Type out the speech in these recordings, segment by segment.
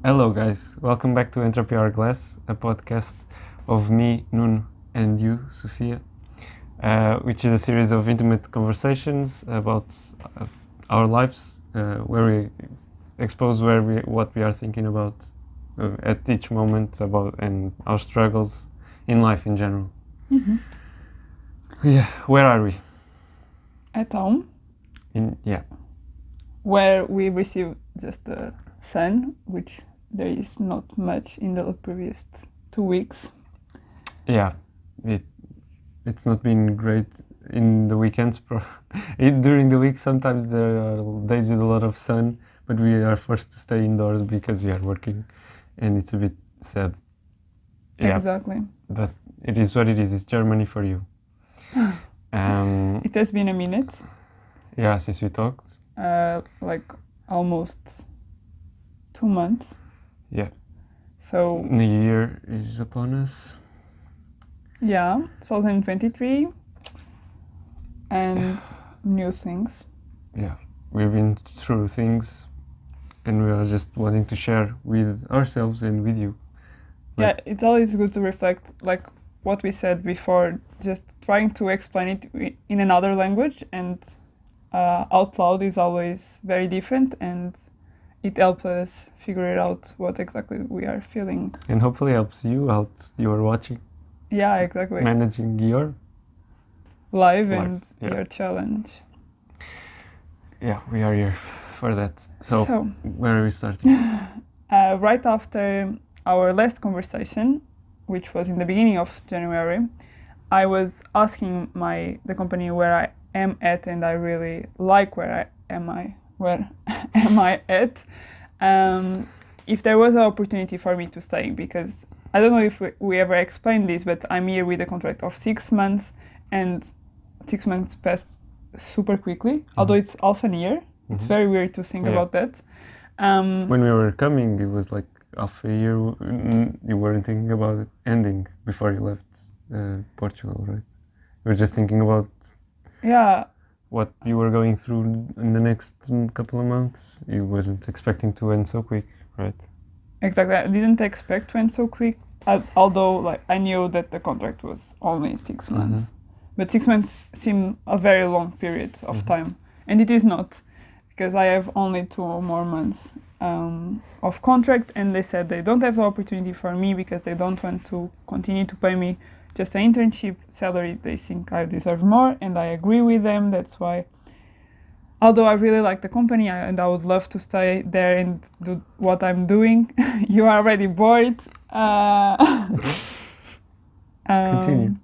Hello guys, welcome back to Entropyhourglass, a podcast of me, Nuno, and you, Sofia, which is a series of intimate conversations about our lives, where we expose what we are thinking about at each moment about and our struggles in life in general. Mm-hmm. Yeah, where are we? At home, where we receive just the sun, which there is not much in the previous 2 weeks. Yeah, it's not been great in the weekends. During the week, sometimes there are days with a lot of sun, but we are forced to stay indoors because we are working, and it's a bit sad. Yeah, exactly. But it is what it is. It's Germany for you. It has been a minute. Yeah, since we talked. Like almost 2 months. Yeah. So New Year is upon us. Yeah, 2023 and new things. Yeah, we've been through things and we are just wanting to share with ourselves and with you. Yeah, it's always good to reflect, like what we said before, just trying to explain it in another language and out loud is always very different, and it helps us figure out what exactly we are feeling. And hopefully helps you out, you are watching. Yeah, exactly. Managing your life and your challenge. Yeah, we are here for that. So where are we starting? Right after our last conversation, which was in the beginning of January, I was asking the company where I am at, and I really like where am I at, if there was an opportunity for me to stay, because I don't know if we ever explained this, but I'm here with a contract of 6 months, and 6 months passed super quickly, although it's half a year. Mm-hmm. It's very weird to think about that. When we were coming, it was like half a year. You weren't thinking about it ending before you left Portugal, right? You were just thinking about what you were going through in the next couple of months. You wasn't expecting to end so quick, right? Exactly. I didn't expect to end so quick, although I knew that the contract was only 6 months. Mm-hmm. But 6 months seem a very long period of time. And it is not, because I have only 2 more months of contract, and they said they don't have the opportunity for me because they don't want to continue to pay me just an internship salary. They think I deserve more, and I agree with them. That's why, although I really like the company and I would love to stay there and do what I'm doing, you are already bored. Continue.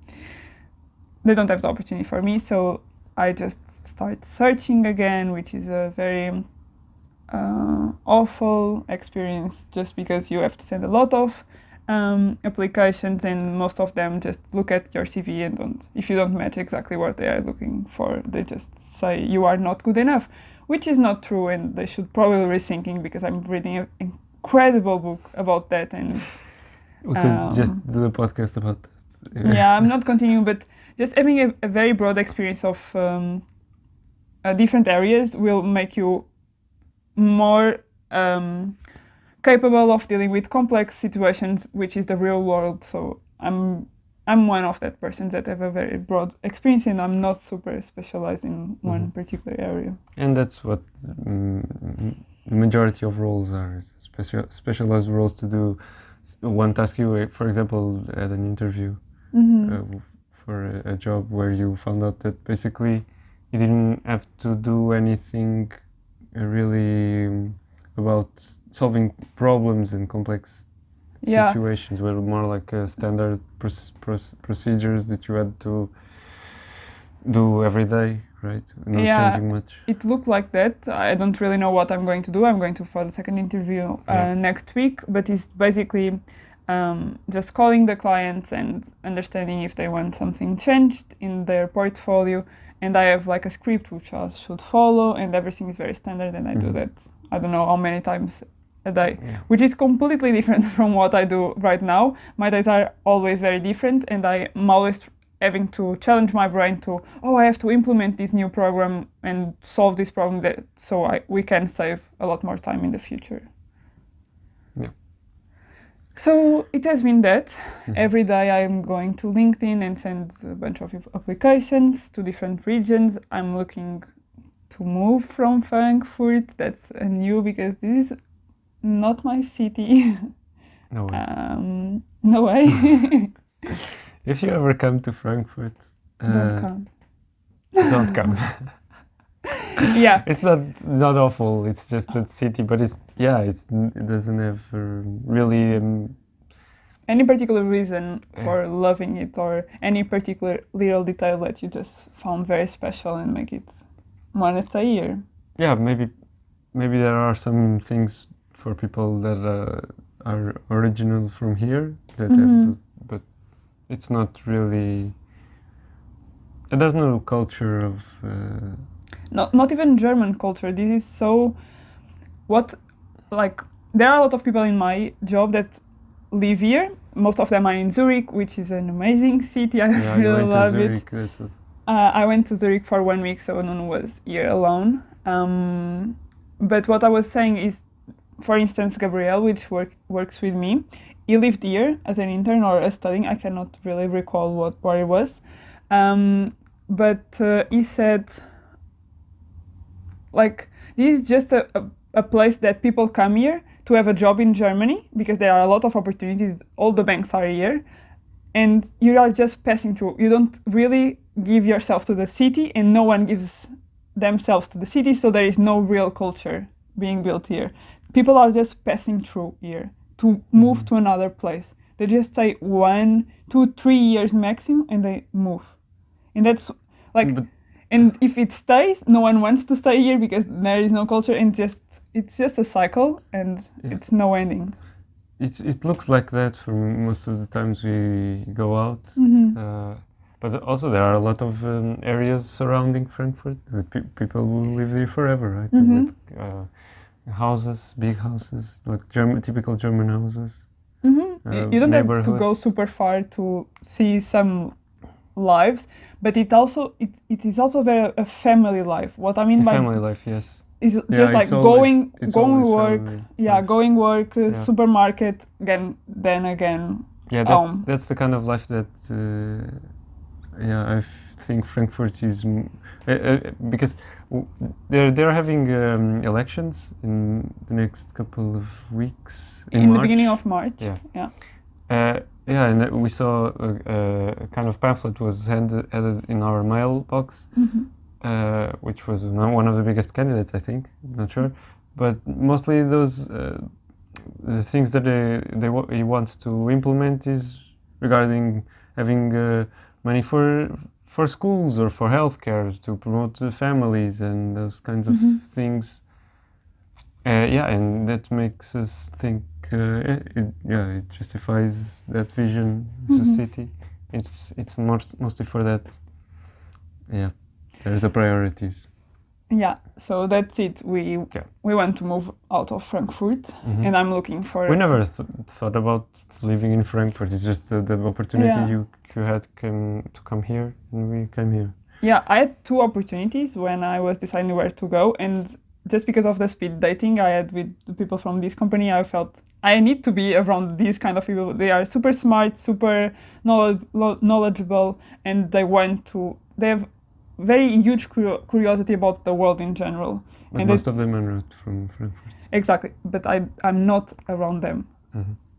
They don't have the opportunity for me, so I just start searching again, which is a very awful experience, just because you have to send a lot of applications, and most of them just look at your CV and if you don't match exactly what they are looking for, they just say you are not good enough, which is not true, and they should probably rethinking, because I'm reading an incredible book about that, and we could just do a podcast about that. Yeah, I'm not continuing, but just having a very broad experience of different areas will make you more capable of dealing with complex situations, which is the real world. So I'm one of that persons that have a very broad experience, and I'm not super specialized in one particular area. And that's what the majority of roles are, specialized roles to do one task. You, for example, at an interview for a job where you found out that basically you didn't have to do anything really about solving problems in complex situations, were more like standard procedures that you had to do every day, right? Not changing much. It looked like that. I don't really know what I'm going to do. I'm going for the second interview next week, but it's basically just calling the clients and understanding if they want something changed in their portfolio. And I have like a script which I should follow, and everything is very standard, and I do that, I don't know how many times a day, which is completely different from what I do right now. My days are always very different, and I'm always having to challenge my brain to, I have to implement this new program and solve this problem, so we can save a lot more time in the future. Yeah. So it has been that. Every day I'm going to LinkedIn and send a bunch of applications to different regions. I'm looking to move from Frankfurt. That's new because this is not my city. No way. No way. If you ever come to Frankfurt, Don't come. don't come. Yeah. It's not awful. It's just a city, but it doesn't have really. Any particular reason for loving it, or any particular little detail that you just found very special and make it want to stay here? Yeah, maybe there are some things for people that are original from here that have to, but it's not really. There's no culture of. Not even German culture. This is so. There are a lot of people in my job that live here. Most of them are in Zurich, which is an amazing city. I really love it. I went to Zurich for 1 week, so Nuno was here alone. But what I was saying is, for instance, Gabriel, which works with me, he lived here as an intern or as studying. I cannot really recall where it was. But he said, this is just a place that people come here to have a job in Germany, because there are a lot of opportunities. All the banks are here, and you are just passing through. You don't really give yourself to the city, and no one gives themselves to the city, so there is no real culture being built here. People are just passing through here to move to another place. They just stay 1, 2, 3 years maximum, and they move. And that's and if it stays, no one wants to stay here because there is no culture, and it's just a cycle, and it's no ending. It looks like that for most of the times we go out. But also there are a lot of areas surrounding Frankfurt with people who live there forever, right? With houses, big houses, like typical German houses. You don't have to go super far to see some lives, but it is also very a family life. What I mean by family life, yes, is just like going work, going work, Yeah. supermarket, then again. Yeah, that's the kind of life that I think Frankfurt is because they're having elections in the next couple of weeks in March. The beginning of March. And we saw a kind of pamphlet was handed in our mailbox, which was one of the biggest candidates, I think. I'm not sure, but mostly those the things that he wants to implement is regarding having money for schools or for healthcare to promote the families and those kinds of things. And that makes us think. It justifies that vision of the city. It's mostly for that. Yeah, there's the priorities. Yeah, so that's it. We want to move out of Frankfurt, and I'm looking for. We never thought about living in Frankfurt. It's just the opportunity you had to come here, and we came here. Yeah, I had 2 opportunities when I was deciding where to go, and just because of the speed dating I had with the people from this company, I felt I need to be around these kind of people. They are super smart, super knowledgeable, and they have very huge curiosity about the world in general. But most of them are not from Frankfurt. Exactly, but I'm not around them.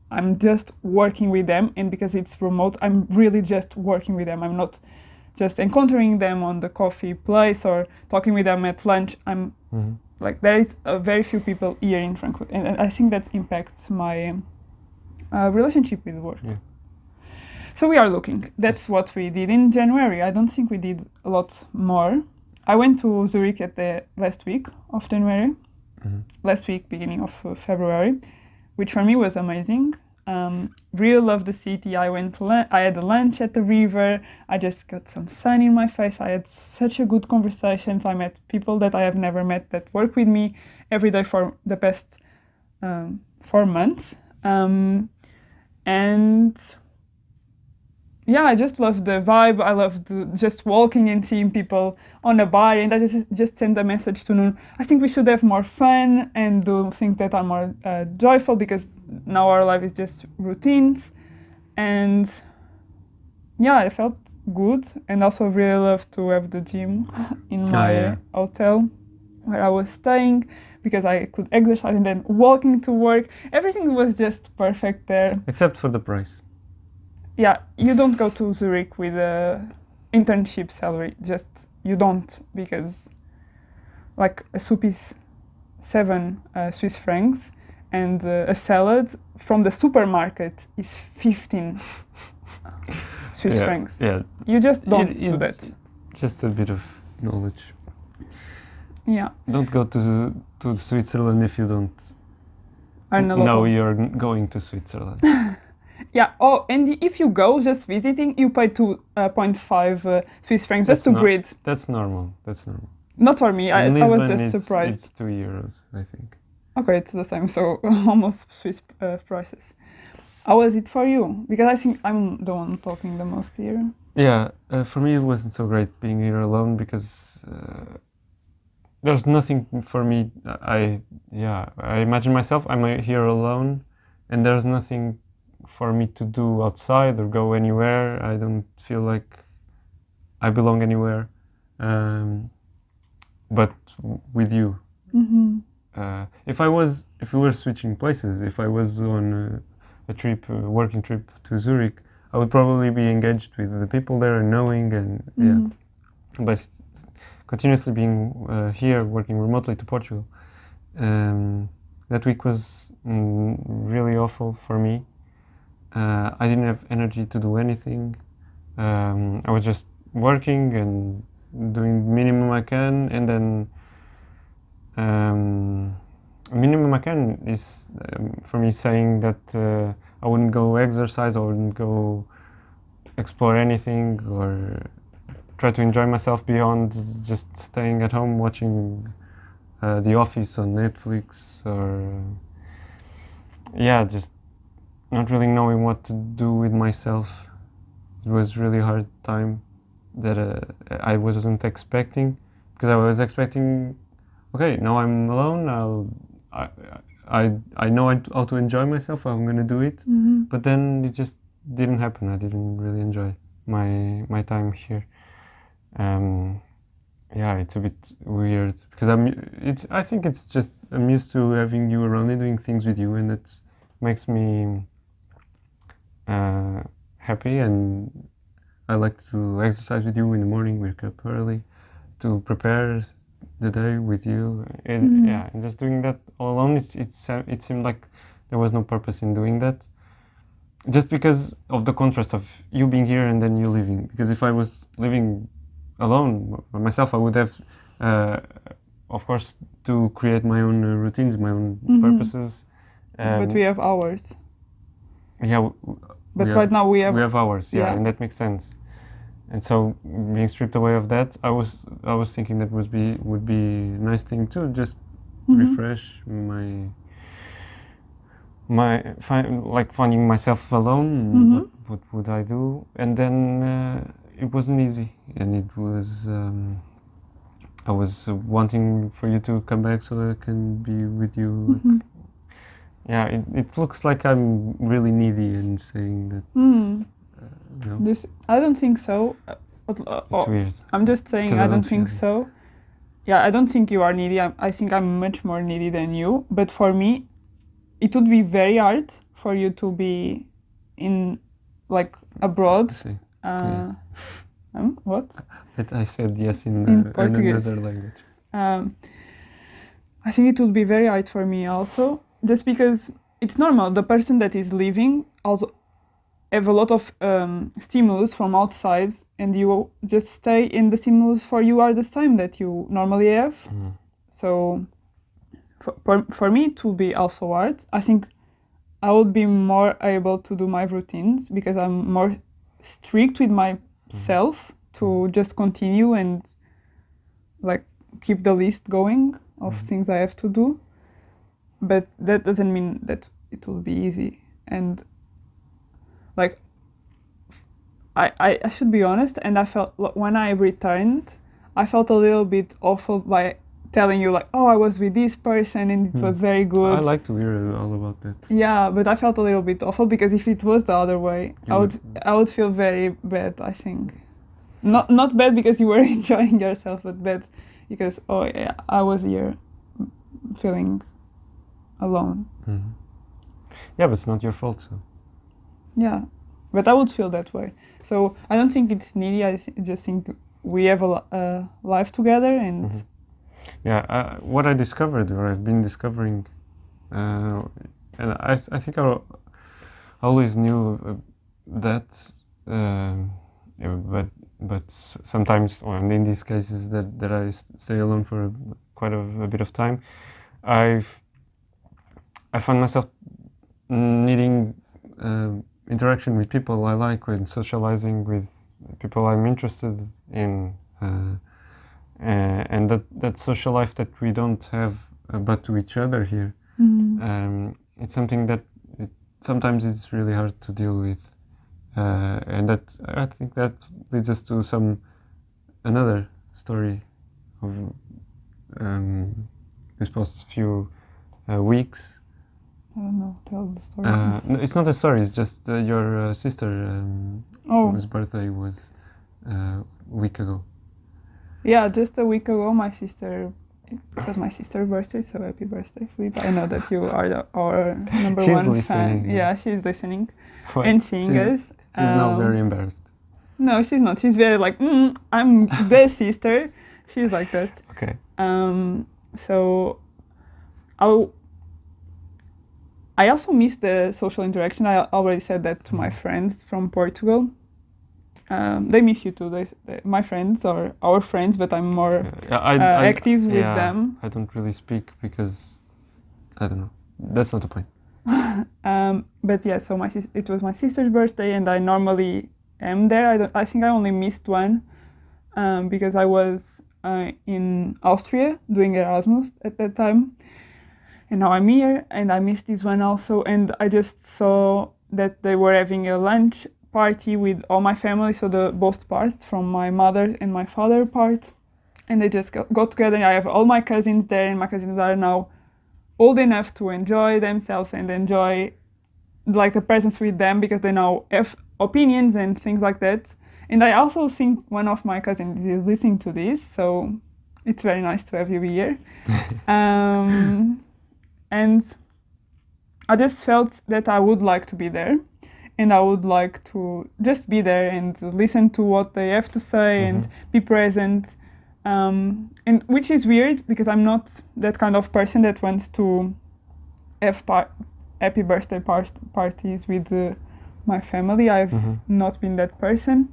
I'm just working with them, and because it's remote, I'm really just working with them. I'm not just encountering them on the coffee place or talking with them at lunch. I'm there is very few people here in Frankfurt, and I think that impacts my relationship with work. Yeah. So we are looking. That's what we did in January. I don't think we did a lot more. I went to Zurich at the last week of January, last week, beginning of February, which for me was amazing. Really loved the city. I had a lunch at the river. I just got some sun in my face. I had such a good conversations. I met people that I have never met that work with me every day for the past 4 months. And yeah, I just love the vibe. I love just walking and seeing people on a bar, and I just send a message to Nuno. I think we should have more fun and do things that are more joyful, because now our life is just routines. And yeah, I felt good, and also really love to have the gym in my hotel where I was staying, because I could exercise and then walking to work. Everything was just perfect there. Except for the price. Yeah, you don't go to Zurich with a internship salary. Just you don't, because like a soup is 7 Swiss francs, and a salad from the supermarket is 15 Swiss francs. Yeah. You just don't do that. Just a bit of knowledge. Yeah. Don't go to Switzerland if you don't know you're going to Switzerland. Yeah. Oh, and if you go just visiting, you pay 2.5 Swiss francs just to breathe. That's normal. That's normal. Not for me. I was just surprised. It's 2 euros, I think. Okay, it's the same. So almost Swiss prices. How was it for you? Because I think I'm the one talking the most here. Yeah, for me it wasn't so great being here alone, because there's nothing for me. I imagine myself, I'm here alone, and there's nothing for me to do outside or go anywhere. I don't feel like I belong anywhere. But with you, if we were switching places, if I was on a trip, a working trip to Zurich, I would probably be engaged with the people there and knowing, and but continuously being here, working remotely to Portugal, that week was really awful for me. I didn't have energy to do anything. I was just working and doing minimum I can, and then minimum I can is for me saying that I wouldn't go exercise, I wouldn't go explore anything or try to enjoy myself beyond just staying at home watching The Office on Netflix, or just not really knowing what to do with myself. It was really hard time that I wasn't expecting, because I was expecting, okay, now I'm alone, I know how to enjoy myself, I'm gonna do it, but then it just didn't happen. I didn't really enjoy my time here. It's a bit weird, because I think it's just I'm used to having you around and doing things with you, and it makes me happy, and I like to exercise with you in the morning, wake up early to prepare the day with you, and and just doing that all alone, it seemed like there was no purpose in doing that, just because of the contrast of you being here and then you leaving. Because if I was living alone by myself, I would have of course to create my own routines, my own purposes, but we have hours. But right now we have hours, and that makes sense. And so being stripped away of that, I was thinking that would be a nice thing to just refresh finding myself alone. What would I do? And then it wasn't easy, and it was I was wanting for you to come back so that I can be with you. It looks like I'm really needy and saying that. No. I don't think so. It's weird. I'm just saying I don't think so. Yeah, I don't think you are needy. I think I'm much more needy than you. But for me, it would be very hard for you to be in, like, abroad. Yes. What? I said yes in another language. I think it would be very hard for me also, just because it's normal. The person that is leaving also have a lot of stimulus from outside, and you just stay in the stimulus for you are the same that you normally have. So for me it will be also hard. I think I would be more able to do my routines, because I'm more strict with myself to just continue and like keep the list going of things I have to do. But that doesn't mean that it will be easy. And like I should be honest, and I felt when I returned, I felt a little bit awful by telling you like, oh, I was with this person and it was very good. I like to hear all about that. Yeah, but I felt a little bit awful because if it was the other way, I would feel very bad, I think. Not bad because you were enjoying yourself, but bad because I was here feeling alone. Mm-hmm. Yeah, but it's not your fault, so. Yeah, but I would feel that way. So I don't think it's needy. I just think we have a life together and. Mm-hmm. Yeah, what I discovered, or I've been discovering, and I think I always knew that, but sometimes, or in these cases that I stay alone for quite a bit of time, I found myself needing interaction with people I like, with socializing with people I'm interested in. And that social life that we don't have but to each other here, it's something that sometimes it's really hard to deal with, and that I think that leads us to another story of this past few weeks. I don't know, tell the story. No, it's not a story, it's just your sister whose birthday was a week ago. Yeah, just a week ago, it was my sister's birthday, so happy birthday, Philippe. I know that you are our number one fan. Yeah, she's listening and seeing us. She's now very embarrassed. No, she's not. She's very like, I'm the sister. She's like that. Okay. So I also miss the social interaction. I already said that to my friends from Portugal. They miss you too. My friends or our friends, but I'm more active with them. I don't really speak because I don't know. That's not the point. But yeah, so it was my sister's birthday, and I normally am there. I think I only missed one because I was in Austria doing Erasmus at that time, and now I'm here, and I missed this one also. And I just saw that they were having a lunch party with all my family, so both parts, from my mother and my father part, and they just got together. I have all my cousins there, and my cousins are now old enough to enjoy themselves and enjoy like the presence with them because they now have opinions and things like that. And I also think one of my cousins is listening to this, so it's very nice to have you here. And I just felt that I would like to be there. And I would like to just be there and listen to what they have to say and be present. And which is weird because I'm not that kind of person that wants to have happy birthday parties with my family. I've not been that person.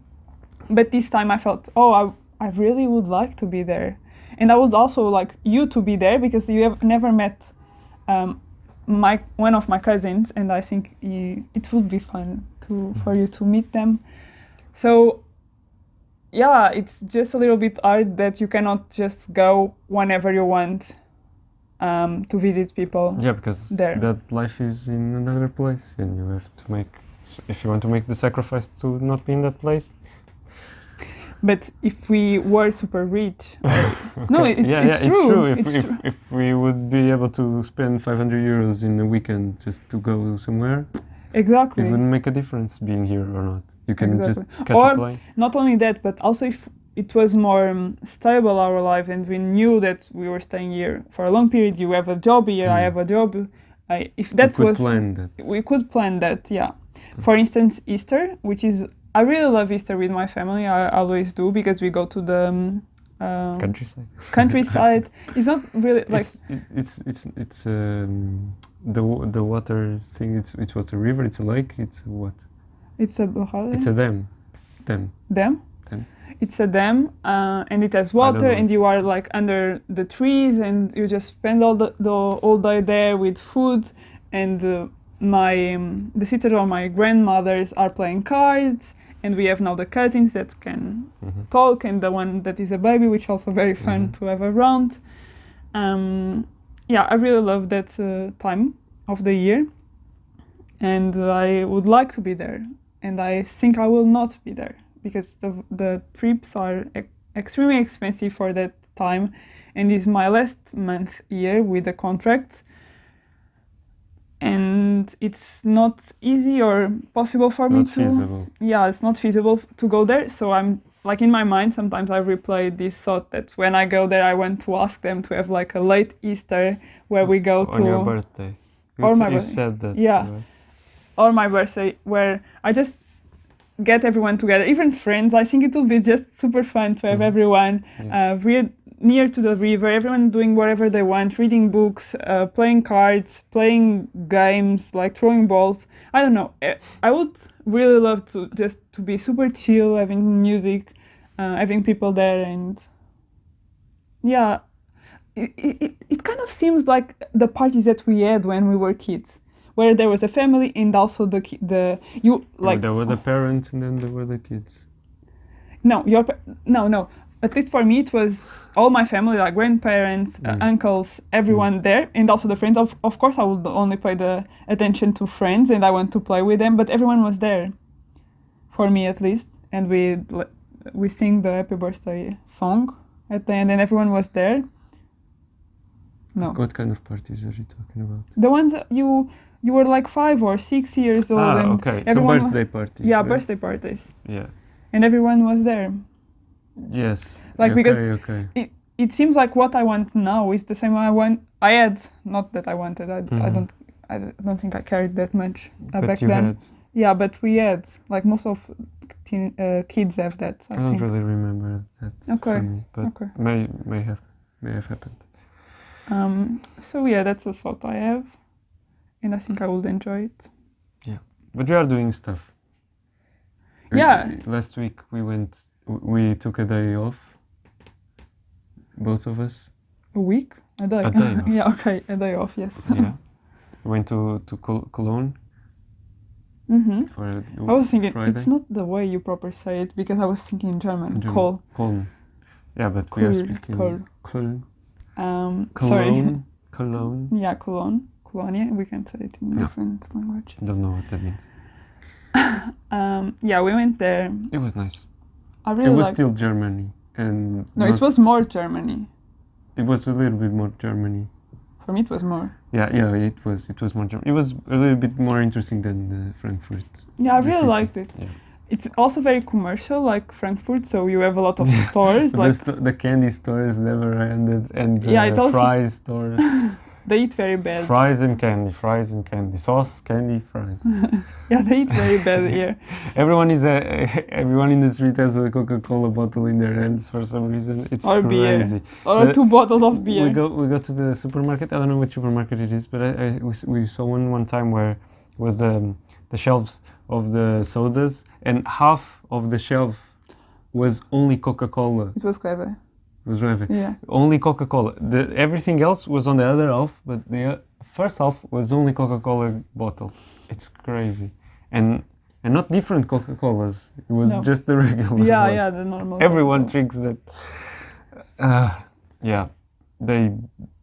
But this time I felt, I really would like to be there. And I would also like you to be there because you have never met one of my cousins, and I think it would be fun for you to meet them. So yeah, it's just a little bit hard that you cannot just go whenever you want to visit people. Yeah, because that life is in another place, and you have to if you want to make the sacrifice to not be in that place. But if we were super rich, no, it's true. If we would be able to spend 500 euros in a weekend just to go somewhere, exactly, it wouldn't make a difference being here or not. You can just catch a plane. Not only that, but also if it was more stable our life, and we knew that we were staying here for a long period. You have a job here, I have a job. We could plan that. Yeah. For instance, Easter, which is. I really love Easter with my family. I always do because we go to the countryside. It's not really like it's the water thing. It's what, a river. It's a lake. It's what? It's a barrage. It's a dam. Dam. It's a dam, and it has water, and you are like under the trees, and you just spend all day there with food, and the sisters or my grandmothers are playing cards. And we have now the cousins that can talk, and the one that is a baby, which is also very fun to have around. I really love that time of the year, and I would like to be there. and I think I will not be there because the trips are extremely expensive for that time, and it's my last month here with the contract, and it's not easy or possible for me Not feasible. Yeah, it's not feasible to go there. So I'm like, in my mind sometimes I replay this thought that when I go there I want to ask them to have like a late Easter where we go on your birthday. Or my You birthday. said that. Yeah. Or my birthday, where I just get everyone together, even friends. I think it will be just super fun to have everyone near to the river, everyone doing whatever they want, reading books, playing cards, playing games, like throwing balls. I don't know. I would really love to just to be super chill, having music, having people there, and yeah, it kind of seems like the parties that we had when we were kids, where there was a family and also there were the parents and then there were the kids. No. At least for me, it was all my family, like grandparents, uncles, everyone there, and also the friends. Of course, I would only pay the attention to friends, and I want to play with them. But everyone was there, for me at least, and we sing the happy birthday song at the end, and everyone was there. No. What kind of parties are you talking about? The ones that you were like 5 or 6 years old. And okay. So birthday parties. Yeah, right? Birthday parties. Yeah. And everyone was there. Yes. Like, okay, because it seems like what I want now is the same I had. Not that I wanted. I don't think I carried that much back then. Had. Yeah, but we had, like, most of kids have that. I don't really remember that. Okay. For me, but may have happened. So yeah, that's a thought I have, and I think I would enjoy it. Yeah, but we are doing stuff. Yeah. Last week we took a day off. Both of us. A week? A day. A day off. Yeah, okay, a day off. Yes. Yeah, we went to Cologne. For I was thinking Friday. It's not the way you proper say it, because I was thinking in German. Köln. Yeah, but we are speaking Köln. Sorry. Cologne. Yeah, Cologne. Cologne. We can say it in different languages. Don't know what that means. Yeah, we went there. It was nice. I really It was still Germany, and no, it was more Germany. It was a little bit more Germany. For me, it was more. Yeah, it was more German. It was a little bit more interesting than Frankfurt. Yeah, I really liked it. Yeah. It's also very commercial, like Frankfurt, so you have a lot of stores. Like the candy stores never ended, and the fries stores. They eat very bad. Fries and candy, sauce, candy, fries. Yeah, they eat very bad here. Everyone in the street has a Coca-Cola bottle in their hands for some reason. It's or crazy. Beer. Or 2 bottles of beer. We go to the supermarket. I don't know which supermarket it is, but we saw one time where it was the shelves of the sodas, and half of the shelf was only Coca-Cola. It was clever. It was really Yeah. Only Coca-Cola. Everything else was on the other half, but the first half was only Coca-Cola bottles. It's crazy, and not different Coca-Colas. It was just the regular. Yeah, the normal. Everyone drinks that. Yeah, they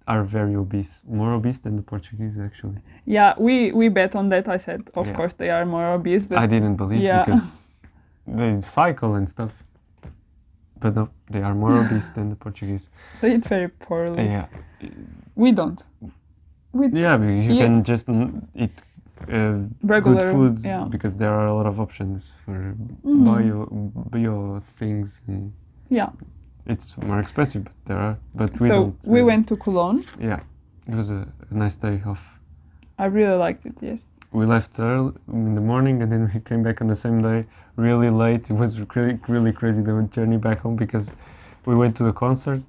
are very obese, more obese than the Portuguese actually. Yeah, we bet on that. I said, of course they are more obese, but I didn't believe because they cycle and stuff. But no, they are more obese than the Portuguese. They eat very poorly. Yeah. We don't. You can just eat regular good foods because there are a lot of options for bio things. And it's more expensive, but there are. But we don't. So we went to Cologne. Yeah, it was a nice day off. I really liked it. Yes. We left early in the morning, and then we came back on the same day, really late. It was really crazy, the journey back home, because we went to the concert.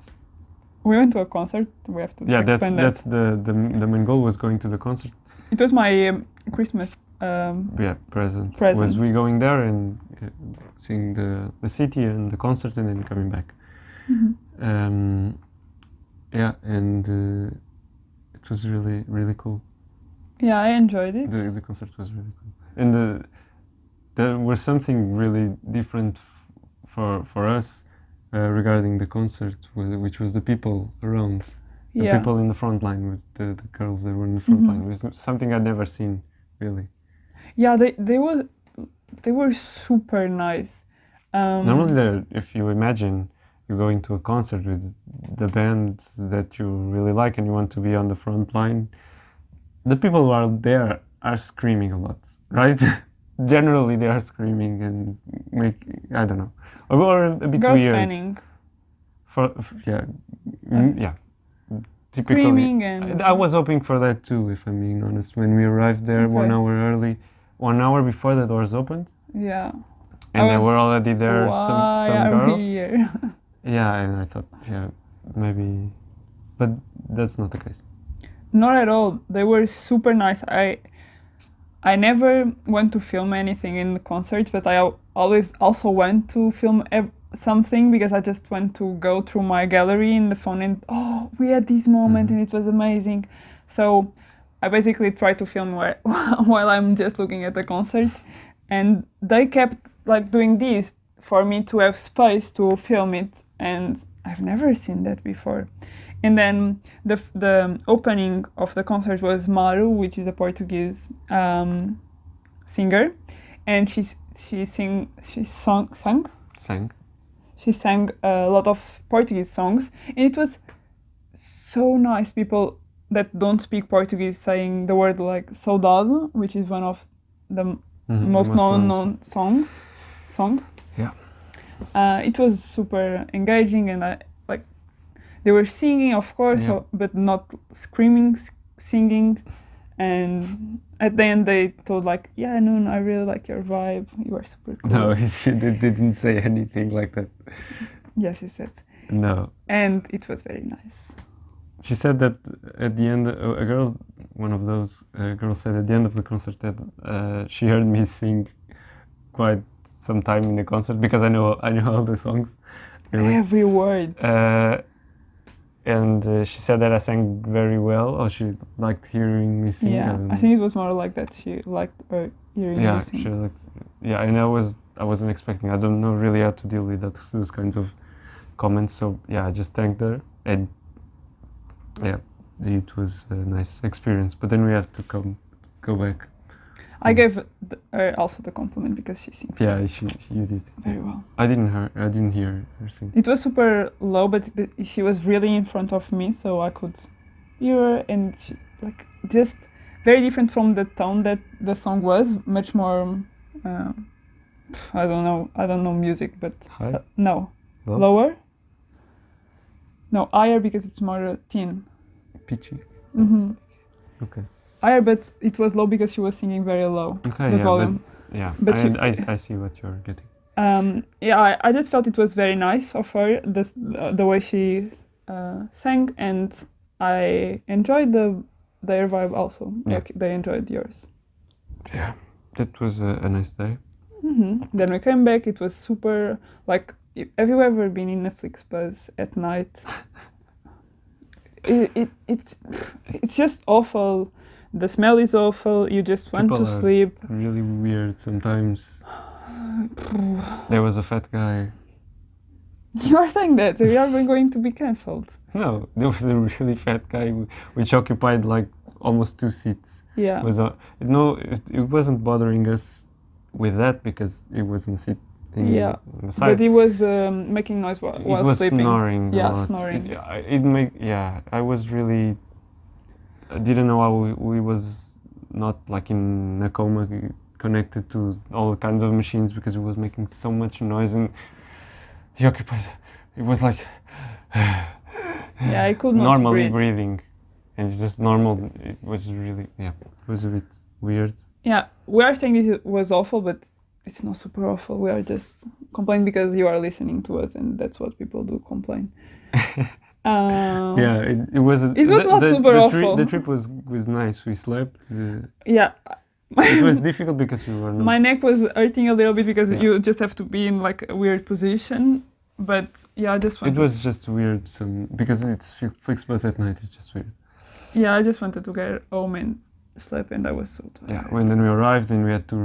We went to a concert. We have to that's the main goal, was going to the concert. It was my Christmas present. Was we going there and seeing the city and the concert, and then coming back. And it was really cool. Yeah, I enjoyed it. The concert was really cool, and there was something really different for us regarding the concert, which was the people around, the people in the front line, with the girls that were in the front line. It was something I'd never seen, really. Yeah, they were they were super nice. Normally, if you imagine you're going to a concert with the band that you really like and you want to be on the front line, the people who are there are screaming a lot, right? Generally, they are screaming and I don't know, or a bit girls weird. fanning. Yeah. Typically, Screaming and I was hoping for that too, if I'm being honest. When we arrived there 1 hour early, 1 hour before the doors opened. Yeah. And there were already there some girls. Here? Yeah, and I thought, yeah, maybe, but that's not the case. Not at all. They were super nice. I never went to film anything in the concert, but I always also went to film something because I just went to go through my gallery in the phone and we had this moment and it was amazing. So I basically tried to film while I'm just looking at the concert, and they kept like doing this for me to have space to film it, and I've never seen that before. And then the opening of the concert was Maru, which is a Portuguese singer, and she sang a lot of Portuguese songs, and it was so nice. People that don't speak Portuguese saying the word like saudade, which is one of the most known songs. Yeah. It was super engaging, and they were singing, of course, but not screaming, singing. And at the end, they told like, "Yeah, Nuno, I really like your vibe. You are super cool." No, they didn't say anything like that. Yeah, she said. No. And it was very nice. She said that at the end, one of those girls said at the end of the concert that she heard me sing quite some time in the concert because I know all the songs. Really. Every word. And she said that I sang very well, or she liked hearing me sing. Yeah, I think it was more like that. She liked hearing me sing. She liked. Yeah, and I wasn't expecting. I don't know really how to deal with those kinds of comments. So yeah, I just thanked her, and yeah, it was a nice experience. But then we have to go back. I gave her also the compliment because she sings. Yeah, you did very well. I didn't hear her sing. It was super low, but she was really in front of me, so I could hear her, and she, like, just very different from the tone that the song was. Much more. I don't know music, but high? No, lower. No, higher because it's more thin. Pitchy. Mm-hmm. Okay. Higher, but it was low because she was singing very low. Okay, the volume. But I see what you're getting. I just felt it was very nice of her, the way she sang, and I enjoyed their vibe also. Yeah. Like they enjoyed yours. Yeah, that was a nice day. Mm-hmm. Then we came back. It was super. Like, have you ever been in a FlixBus at night? It's just awful. The smell is awful. You just want People to sleep. Really weird sometimes. There was a fat guy. You are saying that we are going to be cancelled. No, there was a really fat guy which occupied like almost 2 seats. Yeah. It wasn't bothering us with that because it wasn't sitting on the side. But he was making noise while sleeping. It was snoring. Snoring. I was really. I didn't know how we was not like in a coma connected to all kinds of machines because he was making so much noise and he occupied. It was like. I could not normally breathe. Breathing, and it's just normal. It was really it was a bit weird. Yeah, we are saying it was awful, but it's not super awful. We are just complaining because you are listening to us, and that's what people do, complain. It was. It was not super awful. The trip was nice. We slept. Yeah. It was difficult because we were. My neck was hurting a little bit because you just have to be in like a weird position. But I just wanted. It was just weird, because it's FlixBus at night. It's just weird. Yeah, I just wanted to get home and sleep, and I was so tired. Yeah, when then we arrived and we had to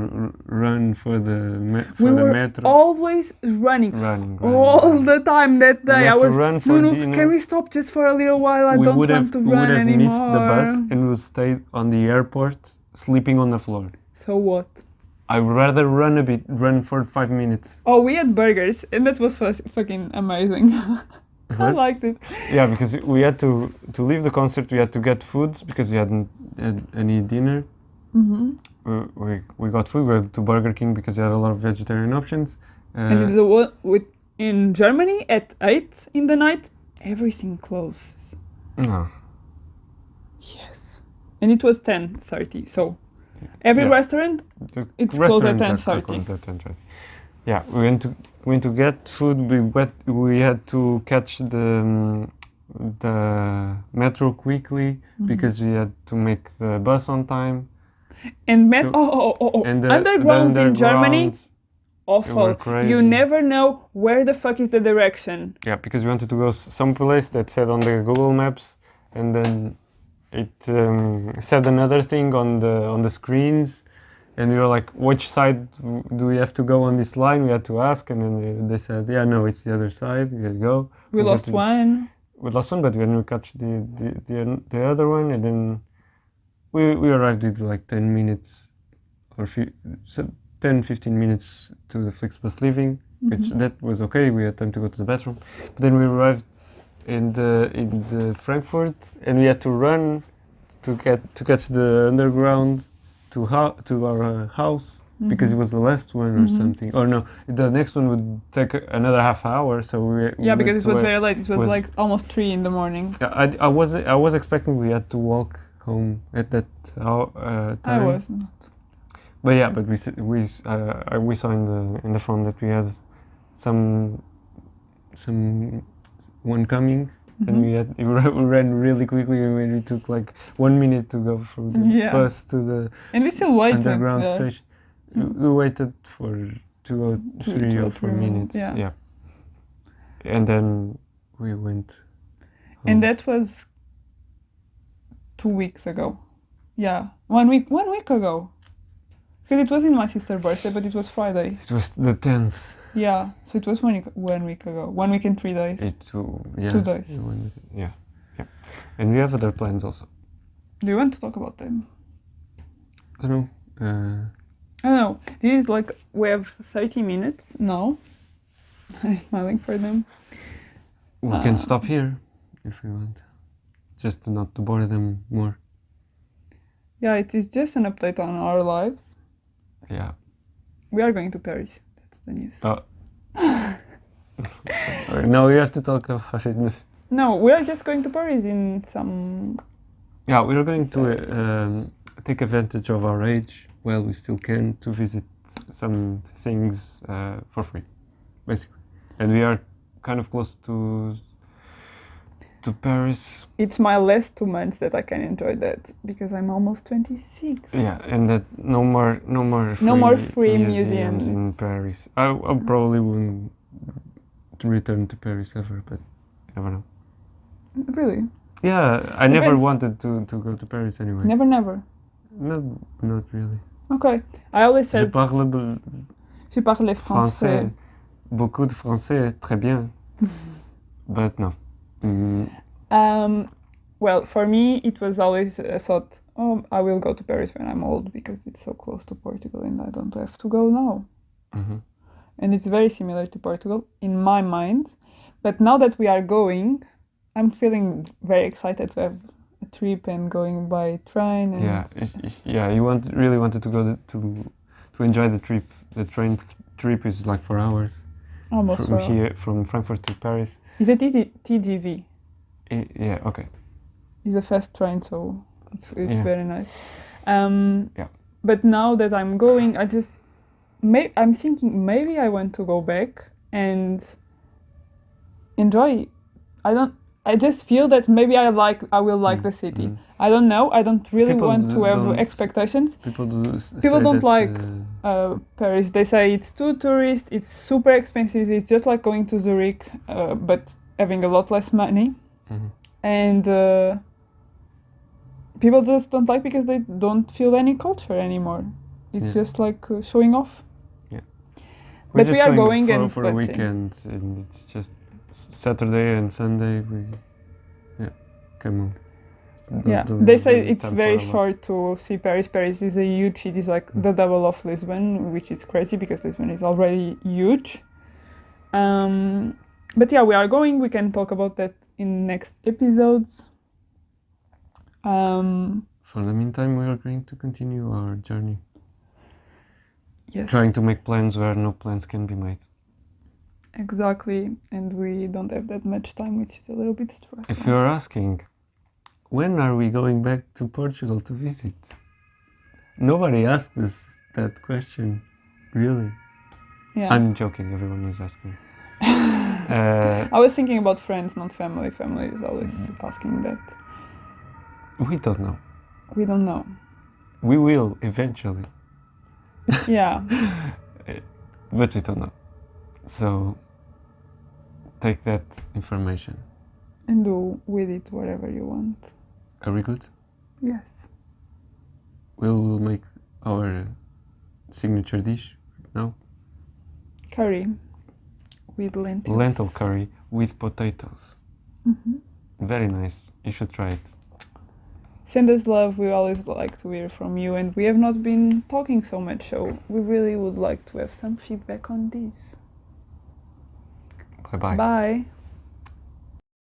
run for the metro. We were always running all the time that day. I was Nuno, can we stop just for a little while? I don't want to run anymore. We would have missed the bus and we would stay on the airport sleeping on the floor. So what? I would rather run for 5 minutes. Oh, we had burgers, and that was fucking amazing. I liked it. Yeah, because we had to leave the concert. We had to get food because we hadn't had any dinner. We got food. We went to Burger King because they had a lot of vegetarian options. And it's the one in Germany at 8 in the night, everything closes. No. Yes. And it was 10:30, so every restaurant, it's closed at 10:30. Yeah, we went to get food. We had to catch the metro quickly because we had to make the bus on time. And and the undergrounds in Germany, awful. You never know where the fuck is the direction. Yeah, because we wanted to go someplace that said on the Google Maps, and then it said another thing on the screens, and we were like, which side do we have to go on this line? We had to ask, and then they said, yeah, no, it's the other side. We had to go. We lost one. We lost one, but then we catch the other one, and then we arrived with like 10 minutes or 10-15 minutes to the Flixbus leaving, which that was okay. We had time to go to the bathroom, but then we arrived in the Frankfurt, and we had to run to catch the underground to our house because it was the last one or something. Or no, the next one would take another half hour. So we because it was very late. It was like almost 3 in the morning. Yeah, I was expecting we had to walk home at that time. I was not. But yeah, but we saw in the phone that we had some one coming, and we ran really quickly, and we took like 1 minute to go from the bus to the underground station. We waited for 2 or 3 or 4 minutes. Yeah. And then we went home. And that was 2 weeks ago. Yeah, 1 week ago. Because it wasn't my sister's birthday, but it was Friday. It was the 10th. Yeah, so it was 1 week ago. 1 week and 3 days. 2 days. Yeah. And we have other plans also. Do you want to talk about them? I don't know. I don't know. This is like, we have 30 minutes now. I'm smiling for them. We can stop here if we want. Just not to bore them more. Yeah, it is just an update on our lives. Yeah. We are going to Paris. That's the news. Oh. No, you have to talk about it. No, we are just going to Paris in some... Yeah, we are going to take advantage of our age while we still can to visit some things for free, basically. And we are kind of close to Paris. It's my last 2 months that I can enjoy that because I'm almost 26. Yeah, and that no more free museums in Paris. I probably wouldn't return to Paris ever, but you never know. Really? Yeah, I never wanted to go to Paris anyway. Never? No, not really. Okay. I always said... Je parle français. Beaucoup de français, très bien. But no. Well, for me, it was always a thought, I will go to Paris when I'm old because it's so close to Portugal and I don't have to go now. And it's very similar to Portugal in my mind. But now that we are going, I'm feeling very excited to have a trip and going by train. And You really wanted to go to enjoy the trip. The train trip is like 4 hours. Almost from here, from Frankfurt to Paris. It's a TGV. Yeah, okay. It's a fast train, so it's very nice. But now that I'm going, I'm thinking maybe I want to go back and enjoy. I just feel that maybe I will like the city. I don't know. I don't really want to have expectations. People don't like Paris. They say it's too tourist. It's super expensive. It's just like going to Zurich, but having a lot less money. And people just don't like because they don't feel any culture anymore. It's just like showing off. Yeah. But we are going for a weekend, and it's just Saturday and Sunday. Come on. Yeah, don't they say really it's time very for a lot. short to see Paris. Paris is a huge city, it's like the double of Lisbon, which is crazy because Lisbon is already huge. But yeah, we are going. We can talk about that in next episodes. For the meantime, we are going to continue our journey. Yes, Trying to make plans where no plans can be made. exactly. And we don't have that much time, which is a little bit stressful. If you are asking, when are we going back to Portugal to visit? Nobody asked us that question, really. Yeah. I'm joking, everyone is asking. I was thinking about friends, not family. Family is always asking that. We don't know. We don't know. We will eventually. Yeah. But we don't know. So take that information. And do with it whatever you want. Are we good? Yes. We'll make our signature dish now. Curry with lentils. Lentil curry with potatoes. Mm-hmm. Very nice. You should try it. Send us love. We always like to hear from you, and we have not been talking so much, so we really would like to have some feedback on this. Bye-bye. Bye.